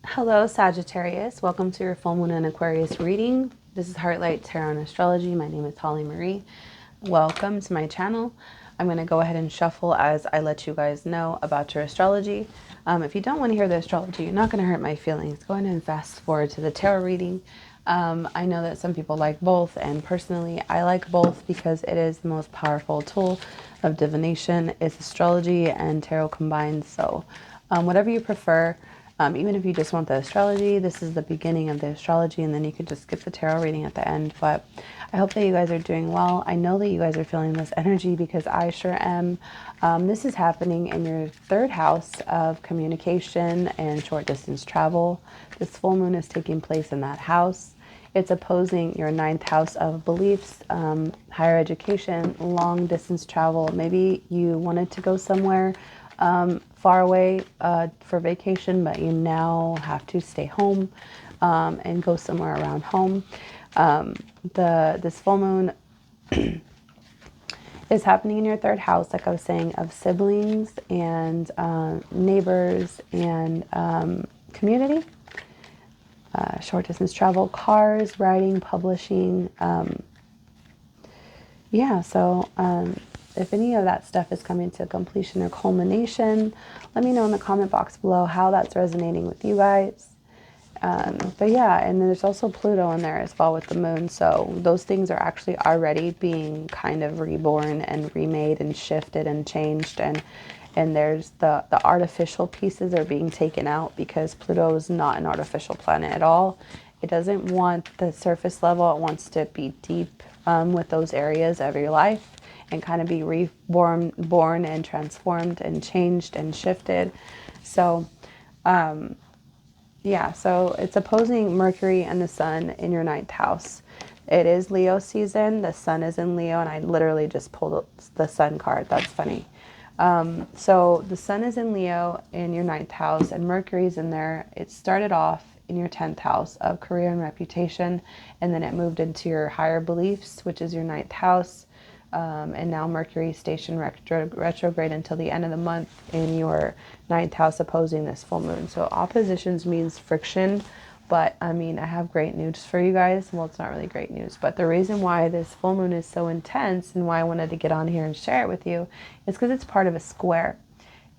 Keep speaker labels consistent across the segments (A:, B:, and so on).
A: Hello, Sagittarius. Welcome to your full moon and Aquarius reading. This is Heartlight Tarot and Astrology. My name is Holly Marie. Welcome to my channel. I'm going to go ahead and shuffle as I let you guys know about your astrology. If you don't want to hear the astrology, you're not going to hurt my feelings. Go ahead and fast forward to the tarot reading. I know that some people like both, and personally, I like both because it is the most powerful tool of divination. It's astrology and tarot combined. So, whatever you prefer. Even if you just want the astrology, this is the beginning of the astrology, and then you can just skip the tarot reading at the end. But I hope that you guys are doing well. I know that you guys are feeling this energy because I sure am. This is happening in your third house of communication and short distance travel. This full moon is taking place in that house. It's opposing your ninth house of beliefs, higher education, long distance travel. Maybe you wanted to go somewhere far away for vacation, but you now have to stay home and go somewhere around home. This full moon is happening in your third house, like I was saying, of siblings and neighbors and community, short distance travel, cars, writing, publishing. If any of that stuff is coming to completion or culmination, let me know in the comment box below how that's resonating with you guys. But yeah, and then there's also Pluto in there as well with the moon. So those things are actually already being kind of reborn and remade and shifted and changed. And there's the artificial pieces are being taken out because Pluto is not an artificial planet at all. It doesn't want the surface level. It wants to be deep with those areas of your life and kind of be reborn, born and transformed and changed and shifted. So, yeah, so it's opposing Mercury and the Sun in your ninth house. It is Leo season. The Sun is in Leo, and I literally just pulled the Sun card. That's funny. So the Sun is in Leo in your ninth house, and Mercury's in there. It started off in your 10th house of career and reputation, and then it moved into your higher beliefs, which is your ninth house. And now Mercury station retrograde until the end of the month in your ninth house opposing this full moon. So oppositions means friction, but I mean, I have great news for you guys. Well, it's not really great news, but the reason why this full moon is so intense and why I wanted to get on here and share it with you is because it's part of a square.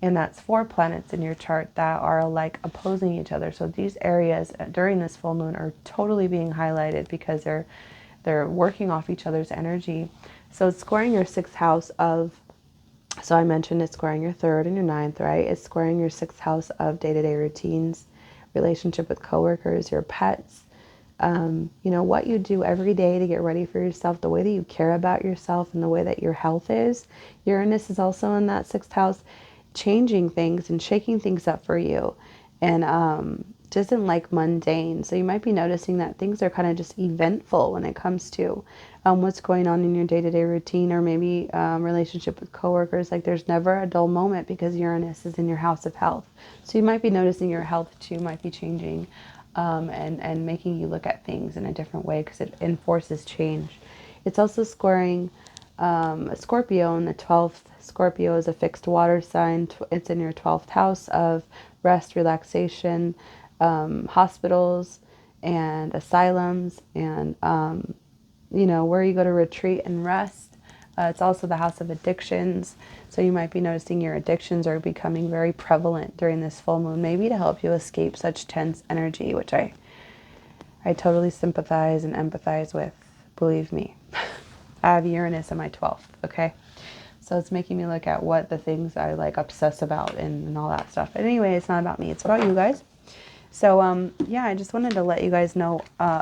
A: And that's 4 planets in your chart that are like opposing each other. So these areas during this full moon are totally being highlighted because they're working off each other's energy. So it's squaring your 6th house of, so I mentioned it's squaring your 3rd and your 9th, right? It's squaring your 6th house of day-to-day routines, relationship with coworkers, your pets, what you do every day to get ready for yourself, the way that you care about yourself and the way that your health is. Uranus is also in that 6th house, changing things and shaking things up for you. And doesn't like mundane. So you might be noticing that things are kind of just eventful when it comes to what's going on in your day-to-day routine, or maybe relationship with coworkers. Like there's never a dull moment because Uranus is in your house of health. So you might be noticing your health too might be changing and making you look at things in a different way because it enforces change. It's also squaring a Scorpio in the 12th. Scorpio is a fixed water sign. It's in your 12th house of rest, relaxation, hospitals and asylums and, where you go to retreat and rest. It's also the house of addictions. So you might be noticing your addictions are becoming very prevalent during this full moon, maybe to help you escape such tense energy, which I totally sympathize and empathize with. Believe me, I have Uranus in my 12th. Okay. So it's making me look at what the things I like obsess about and all that stuff. But anyway, it's not about me. It's about you guys. So, yeah, I just wanted to let you guys know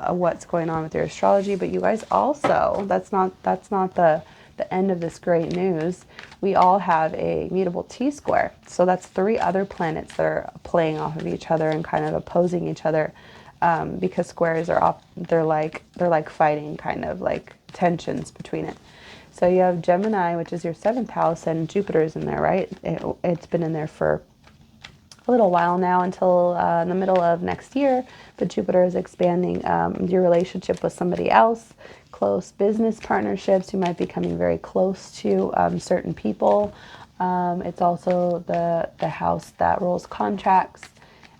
A: what's going on with your astrology. But you guys also, that's not the end of this great news. We all have a mutable T-square. So that's 3 other planets that are playing off of each other and kind of opposing each other because squares are they're like fighting, kind of like tensions between it. So you have Gemini, which is your 7th house, and Jupiter's in there, right? It's been in there for a little while now until the middle of next year, but Jupiter is expanding your relationship with somebody else, close business partnerships. You might be coming very close to certain people. It's also the house that rules contracts,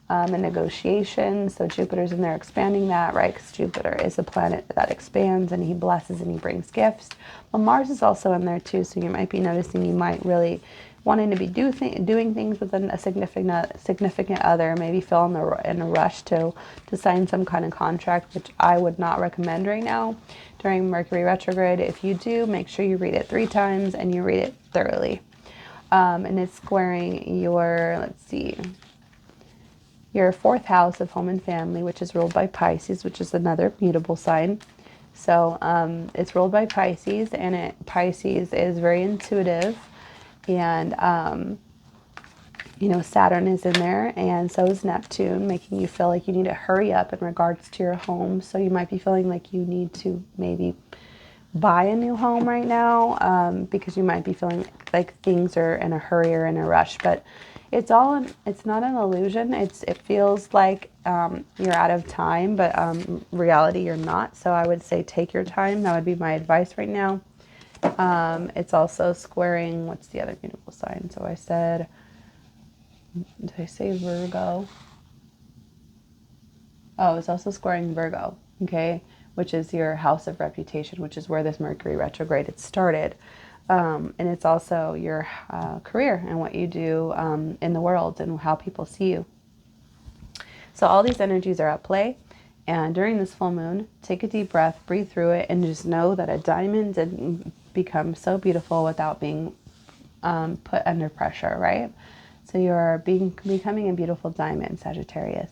A: and negotiation. So Jupiter's in there expanding that, right? Because Jupiter is a planet that expands and he blesses and he brings gifts. But Mars is also in there too. So you might be noticing you might really wanting to be doing things with a significant other, maybe feel in a rush to sign some kind of contract, which I would not recommend right now during Mercury retrograde. If you do, make sure you read it 3 times and you read it thoroughly. And it's squaring your, let's see, your 4th house of home and family, which is ruled by Pisces, which is another mutable sign. So it's ruled by Pisces, and Pisces is very intuitive. And, you know, Saturn is in there, and so is Neptune, making you feel like you need to hurry up in regards to your home. So you might be feeling like you need to maybe buy a new home right now, because you might be feeling like things are in a hurry or in a rush. But it's not an illusion. It feels like you're out of time, but reality you're not. So I would say take your time. That would be my advice right now. It's also squaring, what's the other mutable sign? So I said, did I say Virgo? Oh, it's also squaring Virgo, okay, which is your house of reputation, which is where this Mercury retrograde had started. And it's also your career and what you do in the world and how people see you. So all these energies are at play. And during this full moon, take a deep breath, breathe through it, and just know that a diamond didn't become so beautiful without being put under pressure, right? So you're becoming a beautiful diamond, Sagittarius.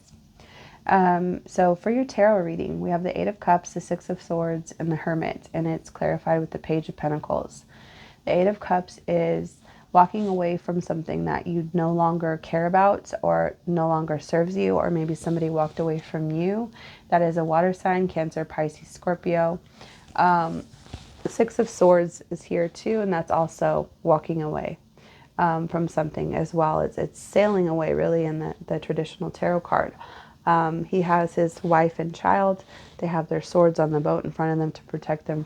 A: So for your tarot reading, we have the 8 of Cups, the 6 of Swords, and the Hermit, and it's clarified with the Page of Pentacles. The 8 of Cups is walking away from something that you no longer care about or no longer serves you, or maybe somebody walked away from you. That is a water sign, Cancer, Pisces, Scorpio. The 6 of Swords is here too, and that's also walking away from something as well. It's sailing away, really, in the traditional tarot card. He has his wife and child. They have their swords on the boat in front of them to protect them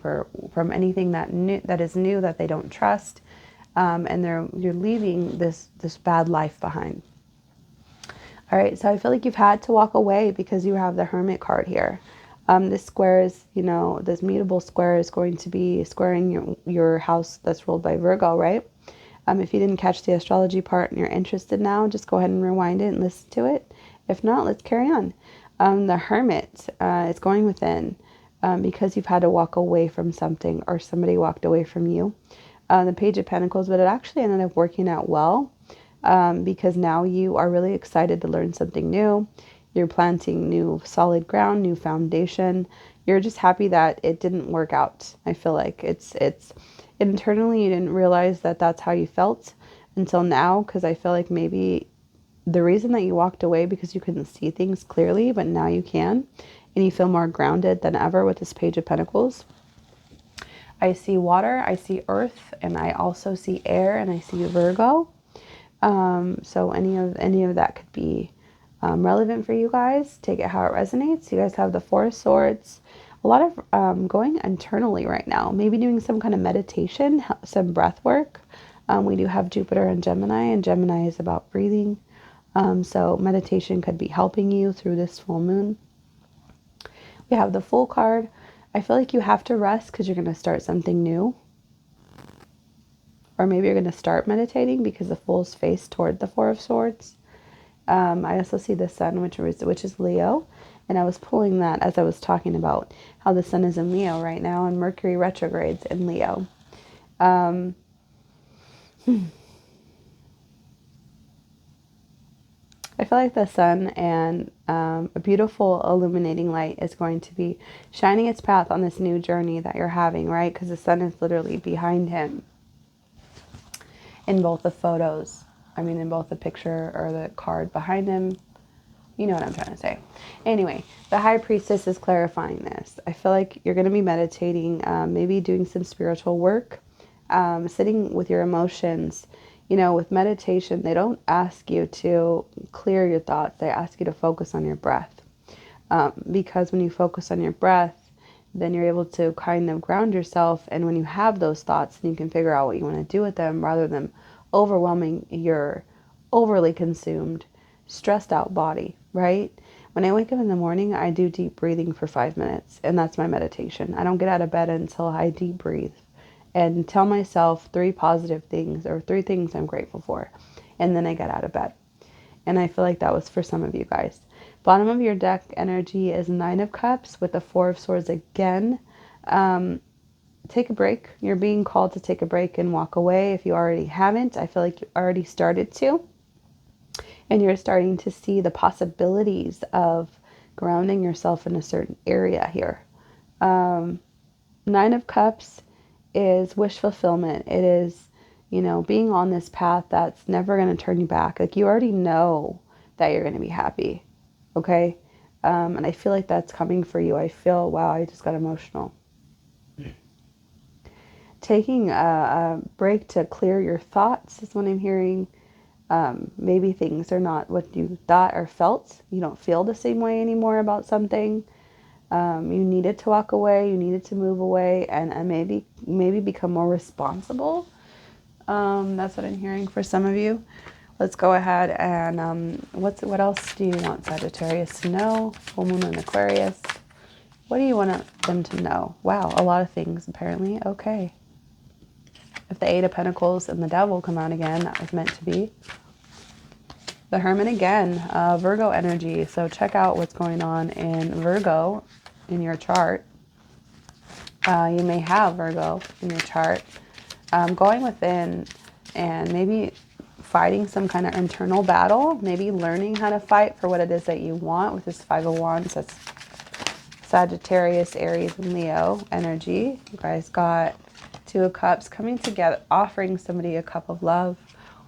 A: from anything that is new that they don't trust. And you're leaving this bad life behind. All right, so I feel like you've had to walk away because you have the Hermit card here. This square is, this mutable square is going to be squaring your house that's ruled by Virgo, right? If you didn't catch the astrology part and you're interested now, just go ahead and rewind it and listen to it. If not, let's carry on. The Hermit is going within because you've had to walk away from something or somebody walked away from you. The Page of Pentacles, but it actually ended up working out well because now you are really excited to learn something new. You're planting new solid ground, new foundation. You're just happy that it didn't work out. I feel like it's internally you didn't realize that that's how you felt until now, because I feel like maybe the reason that you walked away because you couldn't see things clearly, but now you can, and you feel more grounded than ever with this Page of Pentacles. I see water, I see earth, and I also see air, and I see Virgo. So any of that could be relevant for you guys. Take it how it resonates. You guys have the 4 of Swords. A lot of going internally right now. Maybe doing some kind of meditation, some breath work. We do have Jupiter and Gemini is about breathing. So meditation could be helping you through this full moon. We have the Fool card. I feel like you have to rest because you're going to start something new. Or maybe you're going to start meditating because the Fool's face toward the 4 of Swords. I also see the Sun, which is Leo. And I was pulling that as I was talking about how the Sun is in Leo right now and Mercury retrogrades in Leo. I feel like the Sun and a beautiful illuminating light is going to be shining its path on this new journey that you're having, right? Because the Sun is literally behind him in both the photos. I mean, in both the picture or the card behind him. You know what I'm trying to say. Anyway, the High Priestess is clarifying this. I feel like you're going to be meditating, maybe doing some spiritual work, sitting with your emotions. With meditation, they don't ask you to clear your thoughts. They ask you to focus on your breath. Because when you focus on your breath, then you're able to kind of ground yourself. And when you have those thoughts, then you can figure out what you want to do with them rather than overwhelming. You're overly consumed stressed out body, right? When I wake up in the morning, I do deep breathing for 5 minutes, and that's my meditation. I don't get out of bed until I deep breathe and tell myself 3 positive things or 3 things I'm grateful for. And then I get out of bed. And I feel like that was for some of you guys. Bottom of your deck energy is 9 of Cups with the 4 of Swords again. Take a break. You're being called to take a break and walk away. If you already haven't, I feel like you already started to. And you're starting to see the possibilities of grounding yourself in a certain area here. 9 of Cups is wish fulfillment. It is, you know, being on this path that's never going to turn you back. Like, you already know that you're going to be happy. Okay? And I feel like that's coming for you. I feel, wow, I just got emotional. Taking a break to clear your thoughts is what I'm hearing. Maybe things are not what you thought or felt. You don't feel the same way anymore about something. You needed to walk away. You needed to move away, and maybe become more responsible. That's what I'm hearing for some of you. Let's go ahead and what else do you want Sagittarius to know? Full moon in Aquarius. What do you want them to know? Wow, a lot of things apparently. Okay. If the 8 of Pentacles and the Devil come out again, that was meant to be. The Hermit again, Virgo energy. So check out what's going on in Virgo in your chart. You may have Virgo in your chart. Going within and maybe fighting some kind of internal battle. Maybe learning how to fight for what it is that you want with this 5 of Wands. That's Sagittarius, Aries, and Leo energy. You guys got 2 of Cups coming together, offering somebody a cup of love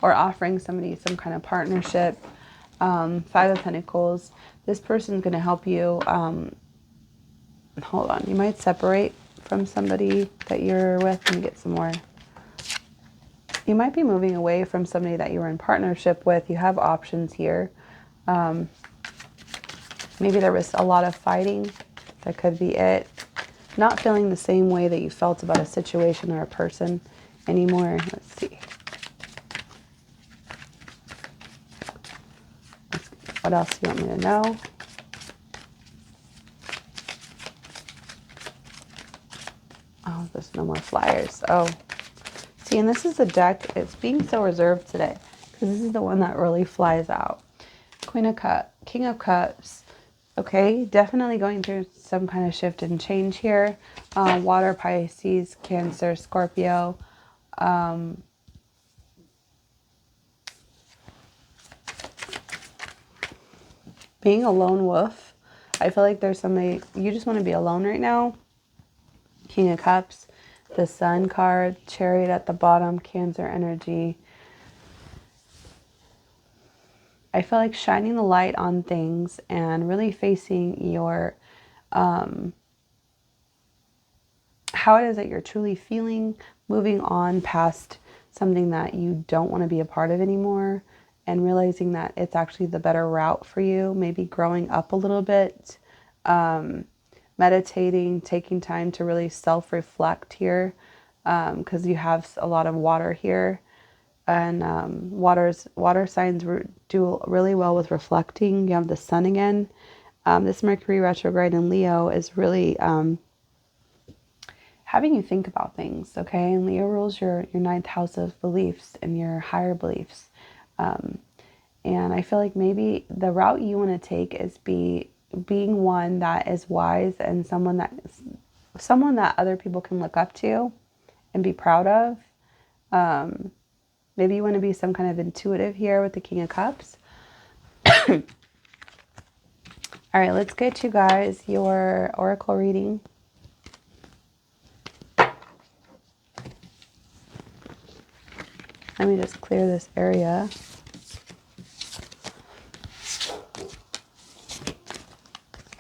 A: or offering somebody some kind of partnership. 5 of Pentacles. This person's going to help you. Hold on. You might separate from somebody that you're with. Let me get some more. You might be moving away from somebody that you were in partnership with. You have options here. Maybe there was a lot of fighting. That could be it. Not feeling the same way that you felt about a situation or a person anymore. Let's see. What else do you want me to know? Oh, there's no more flyers. Oh, see, and this is the deck. It's being so reserved today because this is the one that really flies out. Queen of Cups, King of Cups. Okay, definitely going through some kind of shift and change here. Water, Pisces, Cancer, Scorpio. Being a lone wolf. I feel like there's somebody, you just want to be alone right now. King of Cups, the Sun card, Chariot at the bottom, Cancer energy. I feel like shining the light on things and really facing your, how it is that you're truly feeling, moving on past something that you don't want to be a part of anymore, and realizing that it's actually the better route for you, maybe growing up a little bit, meditating, taking time to really self-reflect here, because you have a lot of water here. And water signs do really well with reflecting. You have the Sun again. This Mercury retrograde in Leo is really having you think about things, okay? And Leo rules your 9th house of beliefs and your higher beliefs. And I feel like maybe the route you want to take is being one that is wise and someone that other people can look up to and be proud of. Maybe you want to be some kind of intuitive here with the King of Cups. All right, let's get you guys your oracle reading. Let me just clear this area.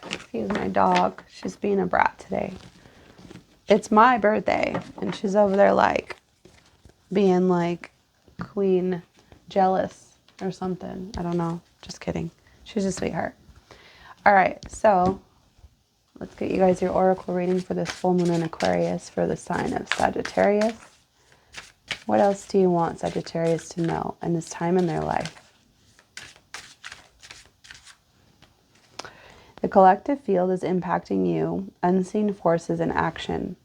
A: Excuse my dog. She's being a brat today. It's my birthday, and she's over there like being like queen jealous or something. I don't know. Just kidding. She's a sweetheart. All right, so let's get you guys your oracle reading for this full moon in Aquarius for the sign of Sagittarius. What else do you want Sagittarius to know in this time in their life? The collective field is impacting you, unseen forces in action.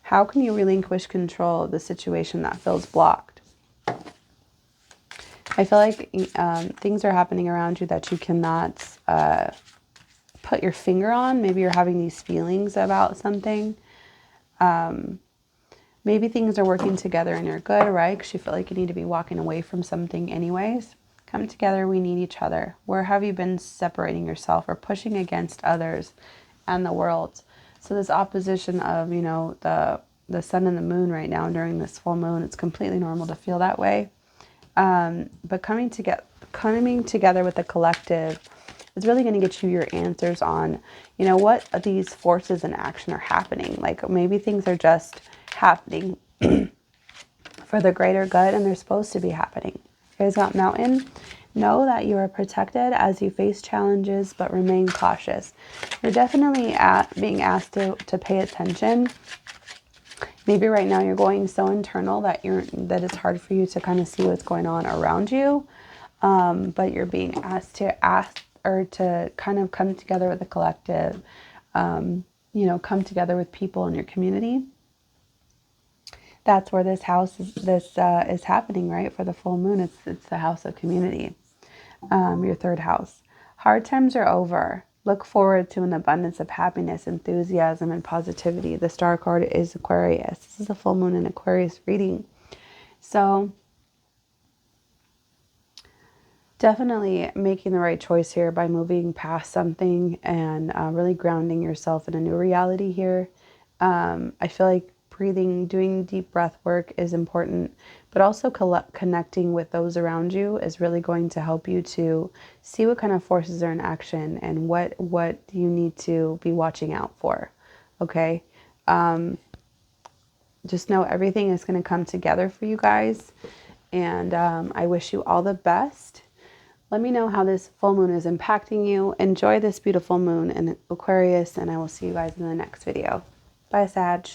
A: How can you relinquish control of the situation that feels blocked? I feel like things are happening around you that you cannot put your finger on. Maybe you're having these feelings about something. Maybe things are working together and you're good, right? Because you feel like you need to be walking away from something anyways. Come together, we need each other. Where have you been separating yourself or pushing against others and the world? So this opposition of, you know, the sun and the moon right now during this full moon, it's completely normal to feel that way. But coming together with the collective is really going to get you your answers on, you know, what these forces in action are happening. Like maybe things are just happening for the greater good and they're supposed to be happening. You guys got Mountain? Know that you are protected as you face challenges, but remain cautious. You're definitely being asked to pay attention. Maybe right now you're going so internal that it's hard for you to kind of see what's going on around you. But you're being asked to kind of come together with a collective, you know, come together with people in your community. That's where this is happening, right? For the full moon, it's the house of community, your third house. Hard times are over. Look forward to an abundance of happiness, enthusiasm, and positivity. The star card is Aquarius. This is a full moon in Aquarius reading. So definitely making the right choice here by moving past something and really grounding yourself in a new reality here. I feel like breathing, doing deep breath work is important, but also connecting with those around you is really going to help you to see what kind of forces are in action and what you need to be watching out for. Okay. Just know everything is going to come together for you guys. And I wish you all the best. Let me know how this full moon is impacting you. Enjoy this beautiful moon in Aquarius, and I will see you guys in the next video. Bye, Sag.